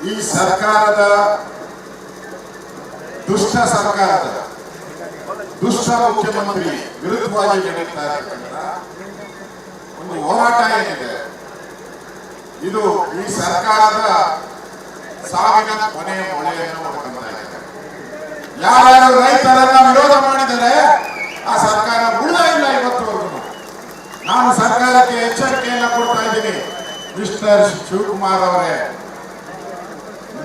ಈ ಸರ್ಕಾರದ ದುಷ್ಟ ಸರ್ಕಾರದ ದುಷ್ಟ ಮುಖ್ಯಮಂತ್ರಿ ವಿರುದ್ಧವಾಗಿ ನಡೀತಾ ಇರತಕ್ಕಂಥ ಒಂದು ಹೋರಾಟ ಏನಿದೆ, ಇದು ಈ ಸರ್ಕಾರದ ಸಾವಿನ ಕೊನೆಯ ಮೊಳೆಯನ್ನು ಹೊರಕೊಂಡ್ತಾ ಇದೆ. ಯಾರ್ಯಾರು ರೈತರನ್ನ ವಿರೋಧ ಮಾಡಿದರೆ ಆ ಸರ್ಕಾರ ಉಳಿದ ಇಲ್ಲ. ಇವತ್ತುವರೆಗೂ ನಾನು ಸರ್ಕಾರಕ್ಕೆ ಎಚ್ಚರಿಕೆಯನ್ನ ಕೊಡ್ತಾ ಇದ್ದೀನಿ. ಮಿಸ್ಟರ್ ಶಿವಕುಮಾರ್ ಅವರೇ,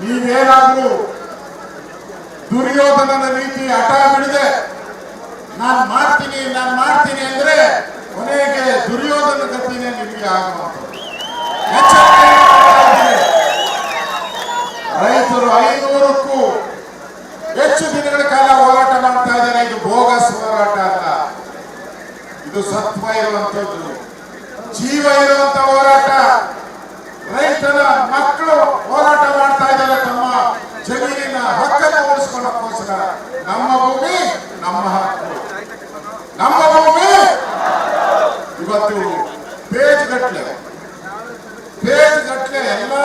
ನೀವೇನಾದ್ರೂ ದುರ್ಯೋಧನನ ರೀತಿ ಹಠ ಬಿಡದೆ ನಾನು ಮಾಡ್ತೀನಿ ಅಂದ್ರೆ ಕೊನೆಗೆ ದುರ್ಯೋಧನ ಗತಿನೇ ನಿಮಗೆ ಆಗುವಂಥದ್ದು. ರೈತರು 500ಕ್ಕೂ ಹೆಚ್ಚು ದಿನಗಳ ಕಾಲ ಹೋರಾಟ ಮಾಡ್ತಾ ಇದ್ದಾರೆ. ಇದು ಬೋಗಸ್ ಹೋರಾಟ ಅಲ್ಲ, ಇದು ಸತ್ವ ಇರುವಂತದ್ದು, ಜೀವ ಇರುವಂತ ಹೋರಾಟ. ರೈತರ ಮಕ್ಕಳು ಹೋರಾಟ ಮಾಡ್ತಾ ಇದ್ದಾರೆ ತಮ್ಮ ಜಮೀನಿನ ಹಕ್ಕನ್ನು ಉಳಿಸ್ಕೊಳ್ಳೋಕ್ಕೋಸ್ಕರ. ನಮ್ಮ ಭೂಮಿ ನಮ್ಮ ಹಕ್ಕು, ನಮ್ಮ ಭೂಮಿ. ಇವತ್ತು ಪೇಜ್ ಗಟ್ಟಲೆ ಎಲ್ಲಾ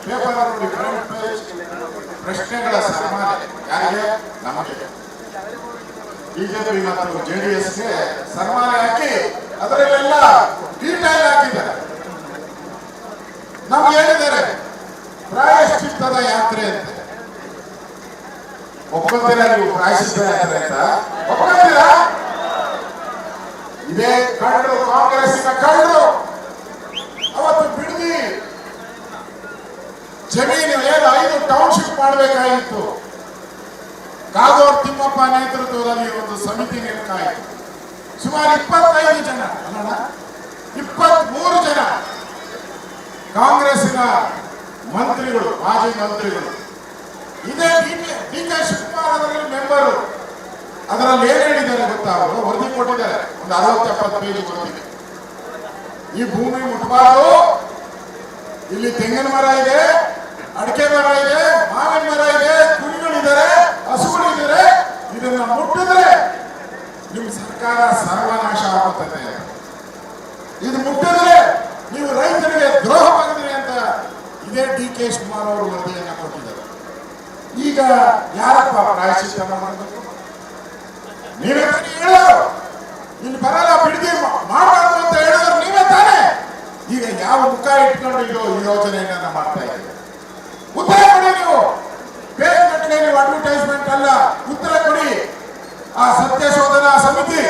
ಪೇಪರ್ ನೋಡಿ, ಫ್ರಂಟ್ ಪೇಜ್ ಪ್ರಶ್ನೆಗಳ ಸನ್ಮಾನ ಯಾರಿಗೆ? ನಮಗೆ. ಬಿಜೆಪಿ ಮತ್ತು ಜೆಡಿಎಸ್ಗೆ ಸನ್ಮಾನ ಹಾಕಿ ಅದರಲ್ಲೆಲ್ಲ ಡೀಟೈಲ್ ಹಾಕಿದ್ದಾರೆ. ನಮ್ಗೆ ಹೇಳಿದ್ದಾರೆ ಪ್ರಾಯಶ್ಚಿತ್ತದ ಯಾತ್ರೆ ಅಂತ. ಒಪ್ಕೊಳ್ತೀರಾ ನೀವು? ಪ್ರಾಯಶ್ಚಿತ್ತ ಯಾತ್ರೆ ಅಂತ ಒಪ್ಕೊಳ್ತೀರಾ? ಇದೇ ಕಳ್ಳರು, ಕಾಂಗ್ರೆಸ್ಸಿನ ಕಳ್ಳರು ಅವತ್ತು ಬಿಡದಿ ಜಮೀನು ಏನು 5 ಟೌನ್ಶಿಪ್ ಮಾಡಬೇಕಾಗಿತ್ತು. ಕಾಗೋಡು ತಿಮ್ಮಪ್ಪ ನೇತೃತ್ವದಲ್ಲಿ ಒಂದು ಸಮಿತಿ ನೇಮಕ ಆಯಿತು. ಸುಮಾರು 25 ಜನ ಅಲ್ಲ 23 ಜನ ಕಾಂಗ್ರೆಸ್ಸಿನ ಮಂತ್ರಿಗಳು, ಮಾಜಿ ಮಂತ್ರಿಗಳು. ಇದೇ ಡಿ ಕೆ ಶಿವಕುಮಾರ್ ಅದರಲ್ಲಿ ಮೆಂಬರು. ಅದರಲ್ಲಿ ಏನ್ ಹೇಳಿದ್ದಾರೆ ಗೊತ್ತಾ? ಅವರು ವರದಿ ಕೊಟ್ಟಿದ್ದಾರೆ, ಒಂದು 60-70 ಪೇಜ್ ವರದಿ. ಈ ಭೂಮಿ ಮುಟ್ಟಬಾರದು, ಇಲ್ಲಿ ತೆಂಗಿನ ಮರ ಇದೆ, ಅಡಿಕೆ ಮರ ಇದೆ, ಮಾವಿನ ಮರ ಇದೆ, ಕುರಿಗಳಿದ್ದಾರೆ, ಹಸುಗಳಿದ್ದಾರೆ. ಇದನ್ನ ಮುಟ್ಟಿದ್ರೆ ನಿಮ್ಮ ಸರ್ಕಾರ ಸರ್ವನಾಶ ಆಗುತ್ತದೆ. ಇದು ಮುಟ್ಟಿದ್ರೆ ನೀವು ರೈತರಿಗೆ ದ್ರೋಹ ಮಾಡಿದ್ರಿ ಅಂತ ಇದೇ ಡಿ ಕೆ ಶಿವಕುಮಾರ್ ಅವರು ವರದಿಯನ್ನ ಕೊಟ್ಟಿದ್ದಾರೆ. ಈಗ ಯಾರಪ್ಪ ಪ್ರಾಯಶ್ಚಿತ್ತ ಮಾಡಬೇಕು? ನೀವೇ ಹೇಳೋರು. ಇಲ್ಲಿ ಬರಲ್ಲ, ಬಿಡದಿ ಮಾಡಬಾರ್ದು ಅಂತ ಹೇಳಿದ್ರು ನೀವೇ ತಾನೇ. ಈಗ ಯಾವ ಮುಖ ಇಟ್ಕೊಂಡು ಇದು ಈ ಯೋಜನೆಯನ್ನ ಮಾಡ್ತಾ ಇದ್ದೀವಿ? ಉತ್ತರ ಕೊಡಿ ನೀವು. ಬೇರೆ ಗಟ್ಟಲೆ ನೀವು ಅಡ್ವರ್ಟೈಸ್ಮೆಂಟ್ ಅಲ್ಲ, ಉತ್ತರ ಕೊಡಿ. ಆ ಸತ್ಯ ಶೋಧನಾ ಸಮಿತಿ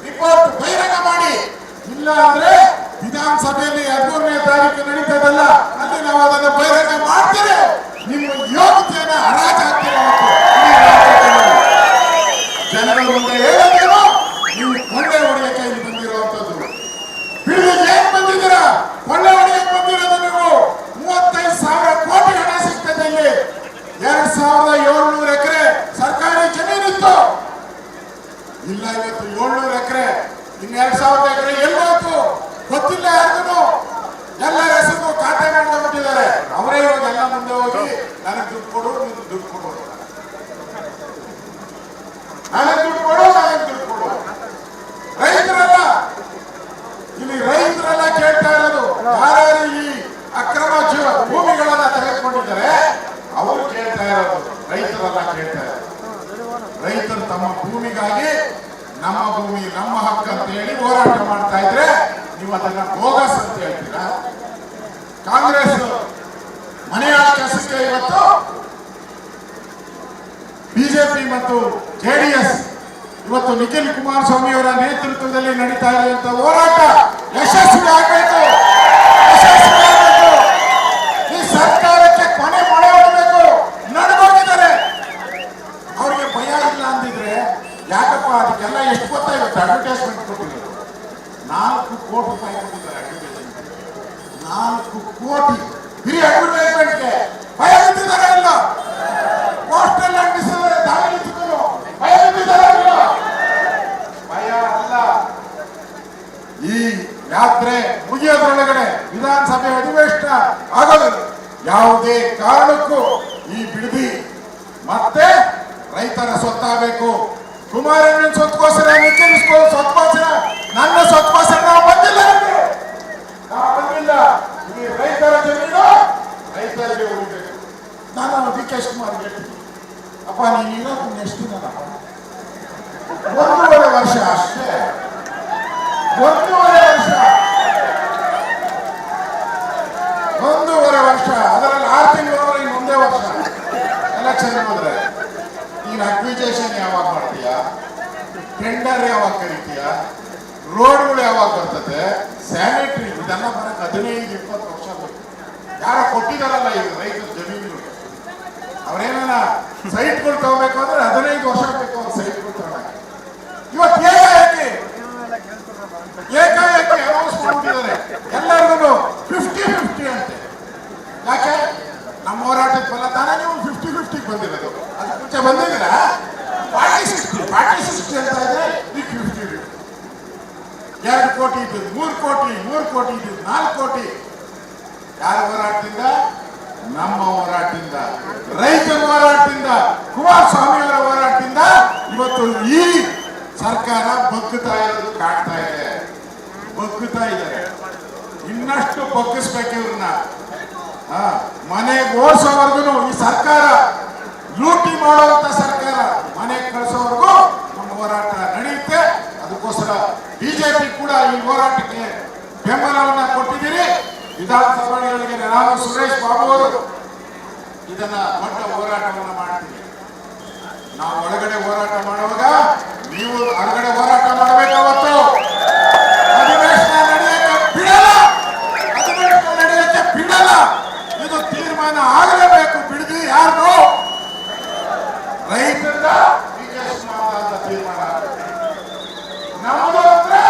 ರಿಪೋರ್ಟ್ ಬಹಿರಂಗ ಮಾಡಿ. ಇಲ್ಲ ಅಂದ್ರೆ ವಿಧಾನಸಭೆಯಲ್ಲಿ 13ನೇ ತಾರೀಕು ನಡೀತದಲ್ಲ, ಅಲ್ಲಿ ನಾವು ಅದನ್ನು ಬಹಿರಂಗ ಮಾಡ್ತೇವೆ. ನಿಮ್ಮ ಯೋಗ್ಯತೆಯನ್ನ ಹರಾಜಾಗ್ತೇವೆ. ಜನರ ಮುಂದೆ ಹೇಳೋದೇನು? ನೀವು ಕೊಂಡೆ ಹೊಡೆಯಕ್ಕೆ ಇಲ್ಲಿ ಬಂದಿರುವಂತದ್ದು. ಬಿಡುಗಡೆ ಏನ್ ಬಂದಿದ್ದೀರಾ? ಕೊಂಡೆ ಹೊಡೆಯಕ್ಕೆ ಬಂದಿರೋದು ನೀವು. 35,000 ಕೋಟಿ ಹಣ ಸಿಗ್ತದೆ. ಇಲ್ಲಿ 2,700 ಎಕರೆ ಸರ್ಕಾರಿ ಜಮೀನಿತ್ತು. ಇಲ್ಲ, ಇವತ್ತು 700 ಎಕರೆ, ಇನ್ನು 2,000 ಎಕರೆ ಎಲ್ಲೋಯ್ತು ಗೊತ್ತಿಲ್ಲ ಯಾರಿಗೂ. ಎಲ್ಲರ ಹೆಸರು ಖಾತೆ ಮಾಡ್ಕೊಂಡ್ಬಿಟ್ಟಿದ್ದಾರೆ. ಅವರೇ ಇವಾಗ ಎಲ್ಲ ಮುಂದೆ ಹೋಗಿ ನನಗೆ ದುಡ್ಡು ಕೊಡು, ನೀನು ದುಡ್ಡು ಕೊಡು, ನನಗೆ ದುಡ್ಡು ಕೊಡು, ನನಗೆ ದುಡ್ಡು ಕೊಡು. ರೈತರಲ್ಲ, ಇಲ್ಲಿ ರೈತರೆಲ್ಲ ಕೇಳ್ತಾ ಇರೋದು. ಯಾರ್ಯಾರು ಈ ಅಕ್ರಮ ಭೂಮಿಗಳನ್ನ ತೆಗೆದುಕೊಂಡಿದ್ದಾರೆ ಅವರು ಕೇಳ್ತಾ ಇರೋದು, ರೈತರೆಲ್ಲ ಕೇಳ್ತಾ ಇರೋದು. ರೈತರು ತಮ್ಮ ಭೂಮಿಗಾಗಿ ನಮ್ಮ ಭೂಮಿ ನಮ್ಮ ಹಕ್ಕು ಅಂತ ಹೇಳಿ ಹೋರಾಟ ಮಾಡ್ತಾ ಇದ್ರೆ ನೀವು ಅದನ್ನ ಬೋಗಸ್ ಅಂತ ಹೇಳ್ತೀರಾ? ಕಾಂಗ್ರೆಸ್ ಮನೆಯ ಕೆಲಸಕ್ಕೆ ಇವತ್ತು ಬಿಜೆಪಿ ಮತ್ತು ಜೆಡಿಎಸ್ ಇವತ್ತು ನಿಖಿಲ್ ಕುಮಾರಸ್ವಾಮಿ ಅವರ ನೇತೃತ್ವದಲ್ಲಿ ನಡೀತಾ ಇರುವಂತ ಹೋರಾಟ ಯಶಸ್ವಿ ಆಗಬೇಕು. ಈ ಸರ್ಕಾರಕ್ಕೆ ಕೊನೆ ಮೊಳೆ ಹೊಡಬೇಕು. ನಡ್ಕೊಂಡಿದ್ದಾರೆ. ಅವರಿಗೆ ಭಯ ಇಲ್ಲ ಅಂದಿದ್ರೆ ಯಾಕಪ್ಪ? ಅದಕ್ಕೆಲ್ಲ ಎಷ್ಟು ಗೊತ್ತಾಗುತ್ತೆ? ಅಡ್ವರ್ಟೈಸ್ಮೆಂಟ್ ಕೊಟ್ಟಿದ್ದಾರೆ. 4 ಕೋಟಿ ರೂಪಾಯಿ ಕೊಟ್ಟಿದ್ದಾರೆ ಅಡ್ವರ್ಟೈಸ್ಮೆಂಟ್. 4 ಕೋಟಿ ಬರೀ ಅಡ್ವರ್ಟೈಸ್ಮೆಂಟ್ಗೆ. ಭಯ ಬಿದ್ದಿದ್ದಾರೆ ಇಲ್ಲ? ಪೋಸ್ಟಲ್ ಅಂಟಿಸಿದರೆ ದಾಳಿ ಸಿಕ್ಕಲು ಭಯ ಬಿದ್ದಿದ್ದಾರೆ ಇಲ್ಲ? ಭಯ ಅಲ್ಲ. ಈ ಯಾತ್ರೆ ಮುಗಿಯೋದ್ರೊಳಗಡೆ ವಿಧಾನಸಭೆ ಅಧಿವೇಶನ ಆಗೋದು ಯಾವುದೇ ಕಾರಣಕ್ಕೂ ಈ ಬಿಡದಿ ಮತ್ತೆ ರೈತರ ಸೊತ್ತಾಗಬೇಕು. ಕುಮಾರಣ್ಣನ ಸೊತ್ತುಕೋಸ್ಕರ, ನಿಖಿಲ್ ಸೊತ್ತುಕೋಸ್ಕರ, ನನ್ನ ಸೊತ್ತುಕೋಸ್ಕರ ನಾವು ಬಂದಿಲ್ಲ. ಈ ರೈತರ ಜಮೀನು ರೈತರಿಗೆ ಕೆ ಶಿವಕುಮಾರ್ ಹೇಳ್ತೀನಿ, ಅಪ್ಪ ನೀನು ಇರೋದು ಎಷ್ಟು ದಿನಪ್ಪ? 1.5 ವರ್ಷ ಅಷ್ಟೇ, 1.5 ವರ್ಷ, 1.5 ವರ್ಷ. ಅದರಲ್ಲಿ 6 ತಿಂಗಳು ಇನ್ನು 1 ವರ್ಷ ಎಲೆಕ್ಷನ್ ಹೋದ್ರೆ ನೀನು ಅಕ್ವಿಜೇಷನ್ ಯಾವಾಗ ಮಾಡ್ತೀಯಾ? ಟೆಂಡರ್ ಯಾವಾಗ ಕರಿತೀಯ? ರೋಡ್ಗಳು ಯಾವಾಗ ಬರ್ತದೆ? ಸ್ಯಾನಿಟರಿ ಇದೆಲ್ಲ ಬರಕ್ಕೆ 15-20 ವರ್ಷ ಬೇಕು. ಯಾರೋ ಕೊಟ್ಟಿದಾರಲ್ಲ ಈಗ ರೈತರ ಜಮೀನುಗಳು, ಅವ್ರೇನ ಸೈಟ್ಗಳು ತಗೋಬೇಕು ಅಂದ್ರೆ 15 ವರ್ಷ ಬೇಕು ಅವ್ರ ಸೈಟ್ಗಳು ತಗೊಳಕ್ಕೆ. ಇವತ್ತು ಏಕಾಏಕಿ ಅನೌನ್ಸ್ ಮಾಡ್ಬಿಟ್ಟಿದ್ದಾರೆ ಎಲ್ಲರಿಗೂ 50-50 ಅಂತೆ. ಯಾಕೆ? ನಮ್ಮ ಹೋರಾಟದ ಫಲ ತಾನೇ ನೀವು 50-50 ಬಂದಿರೋದು. ಅದಕ್ಕೆ ಮುಂಚೆ ಬಂದಿದ್ದೀರಾ 40-60 ಅಂತ ಇದ್ರೆ ಈಗ 50-50. 2 ಕೋಟಿ ಇದ್ದು 3 ಕೋಟಿ, 3 ಕೋಟಿ ಇದ್ದು 4 ಕೋಟಿ. ಯಾರ ಹೋರಾಟದಿಂದ? ನಮ್ಮ ಹೋರಾಟದಿಂದ, ರೈತರ ಹೋರಾಟದಿಂದ, ಕುಮಾರಸ್ವಾಮಿ ಅವರ ಹೋರಾಟದಿಂದ ಇವತ್ತು ಈ ಸರ್ಕಾರ ಬಗ್ಗುತ್ತಾ ಇರೋದು ಕಾಣ್ತಾ ಇದೆ. ಬಗ್ಗುತ್ತಾ ಇದ್ದಾರೆ. ಇನ್ನಷ್ಟು ಬಗ್ಗಿಸ್ಬೇಕು ಇವ್ರನ್ನ. ಮನೆಗೆ ಓಡಿಸೋವರೆಗೂ ಈ ಸರ್ಕಾರ ಲೂಟಿ ಮಾಡುವಂತ ಸರ್ಕಾರ, ಮನೆಗೆ ಕಳಿಸೋವರೆಗೂ ನಮ್ಮ ಹೋರಾಟ ನಡೆಯುತ್ತೆ. ಅದಕ್ಕೋಸ್ಕರ ಬಿಜೆಪಿ ಕೂಡ ಈ ಹೋರಾಟಕ್ಕೆ ಬೆಂಬಲವನ್ನ ಕೊಟ್ಟಿದ್ದೀರಿ. ವಿಧಾನಸಭೆಗಳಿಗೆ ನಾನು ಸುರೇಶ್ ಬಾಬು ಅವರು ಇದನ್ನ ದೊಡ್ಡ ಹೋರಾಟವನ್ನು ಮಾಡ್ತೀವಿ. ನಾವು ಒಳಗಡೆ ಹೋರಾಟ ಮಾಡುವಾಗ ನೀವು ಹೊರಗಡೆ ಹೋರಾಟ ಮಾಡಬೇಕಾವತ್ತು. ಅಧಿವೇಶನ ನಡೆಯಕ್ಕೆ ಬಿಡಲ್ಲ, ಅಧಿವೇಶನ ನಡೆಯಕ್ಕೆ ಬಿಡಲ್ಲ. ಇದು ತೀರ್ಮಾನ ಆಗಲೇಬೇಕು. ಬಿಡದಿ ಯಾರು? ರೈತರಿಂದ ಅಂತ ತೀರ್ಮಾನ ನಮ್ಮದು ಅಂದ್ರೆ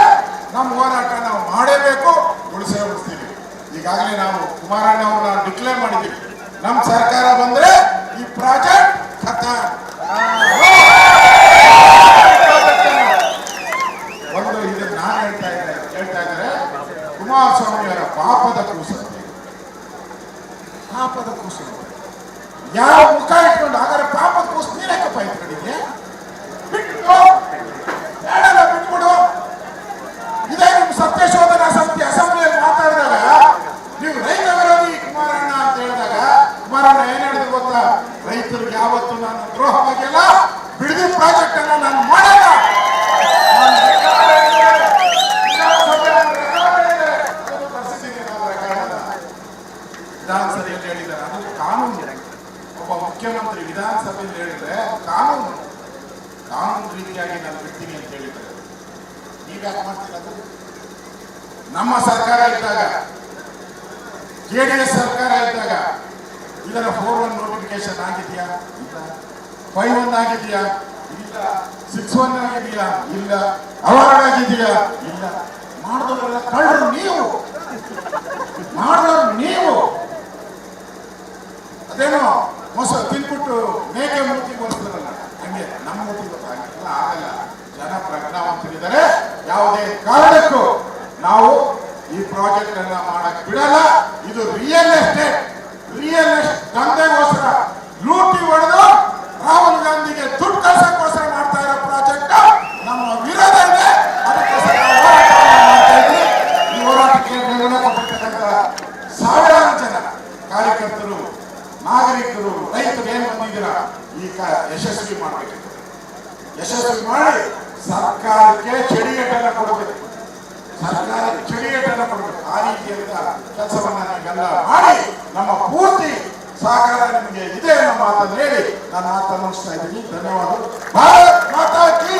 ನಮ್ಮ ಹೋರಾಟ ನಾವು ಮಾಡೇಬೇಕು, ಉಳಿಸ್ತೀವಿ. ಈಗಾಗಲೇ ನಾವು ಕುಮಾರಣ್ಣ ಅವ್ರನ್ನ ಡಿಕ್ಲೇರ್ ಮಾಡಿದ್ದೀವಿ. ನಮ್ಮ ಸರ್ಕಾರ ಬಂದ್ರೆ ಈ ಪ್ರಾಜೆಕ್ಟ್ ಒಂದು ಇದನ್ನ ನಾನು ಹೇಳ್ತಾ ಇದ್ದಾರೆ. ಕುಮಾರಸ್ವಾಮಿ ಅವರ ಪಾಪದ ಕೂಸು, ಪಾಪದ ಕೂಸು ಯಾವ ಮುಖ ಇಟ್ಕೊಂಡು ಹಾಗಾದ್ರೆ ಪಾಪದ ಕೂಸು ನೀರಕ್ಕಪ್ಪ ಇಟ್ಕೊಂಡಿದ್ಯಾ? ಬಿಟ್ಟು ಬಿಟ್ಬಿಡು. ಇದೇ ನಿಮ್ ಸತ್ಯಶೋಧನಾ ಸಮಿತಿ ಅಸೆಂಬ್ಲಿಯಲ್ಲಿ ಮಾತಾಡಿದಾಗ ನೀವು ರೈತ ವಿರೋಧಿ ಕುಮಾರಣ್ಣ ಅಂತ ಹೇಳಿದಾಗ ಕುಮಾರಣ್ಣ ಏನ್ ಹೇಳಿದ್ರು ಗೊತ್ತಾ? ರೈತರಿಗೆ ಯಾವತ್ತು ನಾನು ದ್ರೋಹವಾಗಿಲ್ಲ, ಬಿಡದಿ ಪ್ರಾಜೆಕ್ಟ್ ಅನ್ನ ನಾನು ಮಾಡಲ್ಲ. ವಿಧಾನಸಭೆಯಲ್ಲಿ ಹೇಳಿದ್ದಾರೆ. ಅದು ಕಾನೂನು. ಒಬ್ಬ ಮುಖ್ಯಮಂತ್ರಿ ವಿಧಾನಸಭೆಯಲ್ಲಿ ಹೇಳಿದ್ರೆ ಕಾನೂನು, ಕಾನೂನು ರೀತಿಯಾಗಿ ನಾನು ಬಿಡ್ತೀನಿ ಅಂತ ಹೇಳಿದ್ದಾರೆ. ನೀವ್ಯಾಕೆ ಮಾಡ್ತೀರದು? ನಮ್ಮ ಸರ್ಕಾರ ಇದ್ದಾಗ, JDS ಸರ್ಕಾರ ಇದ್ದಾಗ ಇದರ 4-1 ನೋಟಿಫಿಕೇಶನ್ ಆಗಿದೆಯಾ? ಇಲ್ಲ. 5-1 ಆಗಿದೆಯಾ? ಇಲ್ಲ. 6-1 ಆಗಿದೆಯಾ? ಇಲ್ಲ. ಅವಾರ್ಡ್ ಆಗಿದೆಯಾ? ಇಲ್ಲ. ಮಾಡಿದವರೆಲ್ಲ ಕಳ್ಳರು ನೀವು, ಮಾಡಿದವರು ನೀವು. ಅದೇನೋ ಮೊಸ ತಿನ್ಬಿಟ್ಟು ಮೇಕೆ ಮೂತಿ ಬರ್ತಾರಲ್ಲ, ಹಂಗೆ ನಮ್ಮ ಮೂತಿ ಗೊತ್ತಾಗಿಲ್ಲ. ಆಗಲ್ಲ. ಜನ ಪ್ರಜ್ಞಾವಂತರಿದ್ದಾರೆ. ಯಾವುದೇ ಕಾರಣಕ್ಕೂ ನಾವು ಈ ಪ್ರಾಜೆಕ್ಟ್ ಅನ್ನ ಮಾಡಕ್ ಬಿಡಲ್ಲ. ಇದು ರಿಯಲ್ ಎಸ್ಟೇಟ್ ದಂಧೆಗೋಸ್ಕರ ಲೂಟಿ ಹೊಡೆದು ರಾಹುಲ್ ಗಾಂಧಿಗೆ ದುಡ್ಡು ಕಳ್ಸಕ್ಕೋಸ್ಕರ ಮಾಡ್ತಾ ಇರೋ ಪ್ರಾಜೆಕ್ಟ್ ನಮ್ಮ ವಿರೋಧ ಇದೆ. ಅದಕ್ಕೋಸ್ಕರ ಮಾಡ್ತಾ ಇದ್ವಿ. ಈ ಹೋರಾಟಕ್ಕೆ ಬೆಂಬಲ ಕೊಟ್ಟಿರ್ತಕ್ಕಂಥ ಸಾವಿರಾರು ಜನ ಕಾರ್ಯಕರ್ತರು, ನಾಗರಿಕರು, ರೈತರು ಏನ್ ಬಂದಿದ್ದೀರಾ ಈಗ ಯಶಸ್ವಿ ಮಾಡಬೇಕು. ಯಶಸ್ವಿ ಮಾಡಿ ಸರ್ಕಾರಕ್ಕೆ ಚಡಿಗಟ್ಟನ್ನ ಕೊಡಬೇಕು. ಸರ್ಕಾರಕ್ಕೆ ಚಡಿಗಟ್ಟನ್ನ ಕೊಡಬೇಕು. ಆ ರೀತಿಯಾದ ಕೆಲಸವನ್ನ ನೀವೆಲ್ಲ ಮಾಡಿ ನಮ್ಮ ಪೂರ್ತಿ ಸಹಕಾರ ನಿಮಗೆ ಇದೆ ಅನ್ನೋ ಮಾತನ್ನು ಹೇಳಿ ನಾನು ಮಾತನ್ನು ಮುಗಿಸ್ತಾ ಇದ್ದೀನಿ. ಧನ್ಯವಾದ. ಭಾರತ್ ಮಾತಾ ಕೀ